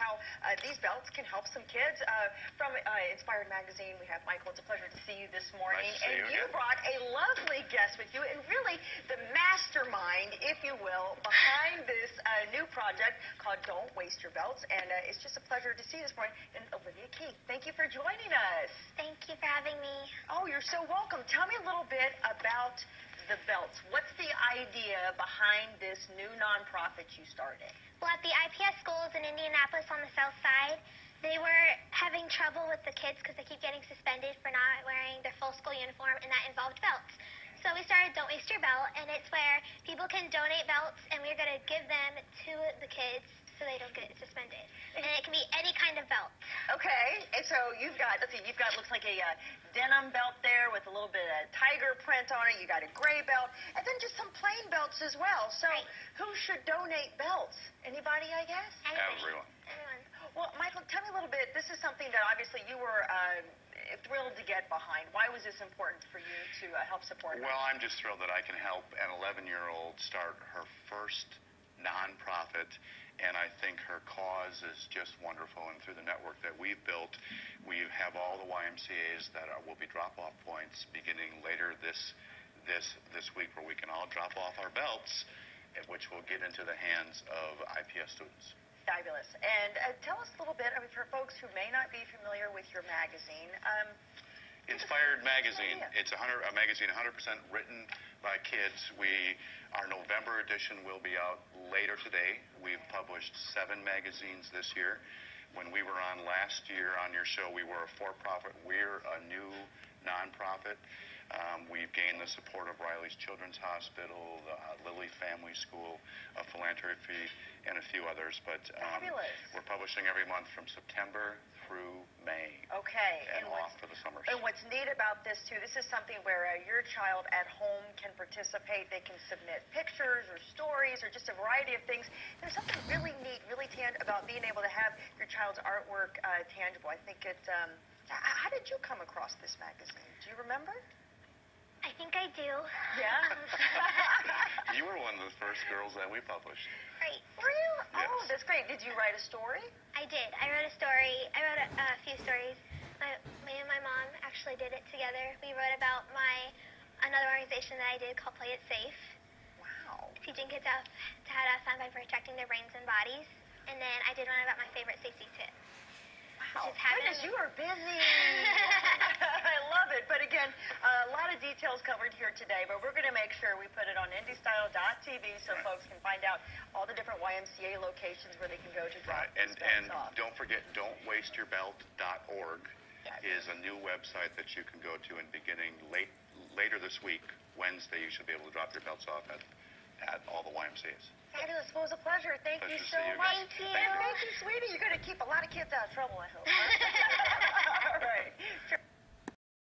how these belts can help some kids. From Inspired Magazine, we have Michael. It's a pleasure to see you this morning. Nice to see you you again. brought a lovely guest with you, and really the mastermind, if you will, behind this new project called Don't Waste Your Belts. And it's just a pleasure to see you this morning. And Olivia Keith, thank you for joining us. Thank you for having me. Oh, you're so welcome. Tell me a little bit about the belts. What's the idea behind this new nonprofit you started? Well, at the IPS schools in Indianapolis on the south side, they were having trouble with the kids because they keep getting suspended for not wearing their full school uniform, and that involved belts. So we started Don't Waste Your Belt, and it's where people can donate belts, and we're going to give them to the kids so they don't get suspended. And it can be any kind of belt. Okay, and so you've got, let's see, you've got, looks like a denim belt there with a little bit of tiger print on it. You got a gray belt, and then just some plain belts as well. So Right. who should donate belts? Anybody, I guess? Anybody. Everyone. Everyone. Well, Michael, tell me a little bit. This is something that obviously you were thrilled to get behind. Why was this important for you to help support? Well, I'm just thrilled that I can help an 11-year-old start her first nonprofit, and I think her cause is just wonderful. And through the network that we've built, we have all the YMCA's that will be drop-off points beginning later this week, where we can all drop off our belts, which will get into the hands of IPS students. Fabulous. And tell us a little bit, I mean, for folks who may not be familiar with your magazine. Inspired Magazine. idea. It's a magazine 100% written by kids. Our November edition will be out later today. We've published 7 magazines this year. When we were on last year on your show, we were a for-profit. We're a new nonprofit. We've gained the support of Riley's Children's Hospital, the Lilly Family School, Philanthropy, and a few others. But Fabulous. we're publishing every month from September through May. Okay. And off for the summers. And what's neat about this, too, this is something where your child at home can participate. They can submit pictures or stories or just a variety of things. There's something really neat, really about being able to have your child's artwork tangible. I think it, how did you come across this magazine? Do you remember? I think I do. Yeah? You were one of the first girls that we published. Right. Were you? Yes. Oh, that's great. Did you write a story? I did. I wrote a story. I wrote a few stories. Me and my mom actually did it together. We wrote about another organization that I did called Play It Safe, Wow. teaching kids how to have fun by protecting their brains and bodies. And then I did one about my favorite safety tip. Wow. Just having- Goodness, you are busy. I love it. But again, a lot of details covered here today, but we're going to make sure we put it on IndyStyle.tv so Right. folks can find out all the different YMCA locations where they can go to drop Right. these And belts off. don't forget, don'twasteyourbelt.org Yes. is a new website that you can go to, and beginning later this week, Wednesday, you should be able to drop your belts off at all the YMCA's. Fabulous. Well, it was a pleasure. Thank you Pleasure to so see you much. again. Thank you. Thank you, sweetie. You're going to keep a lot of kids out of trouble, I hope.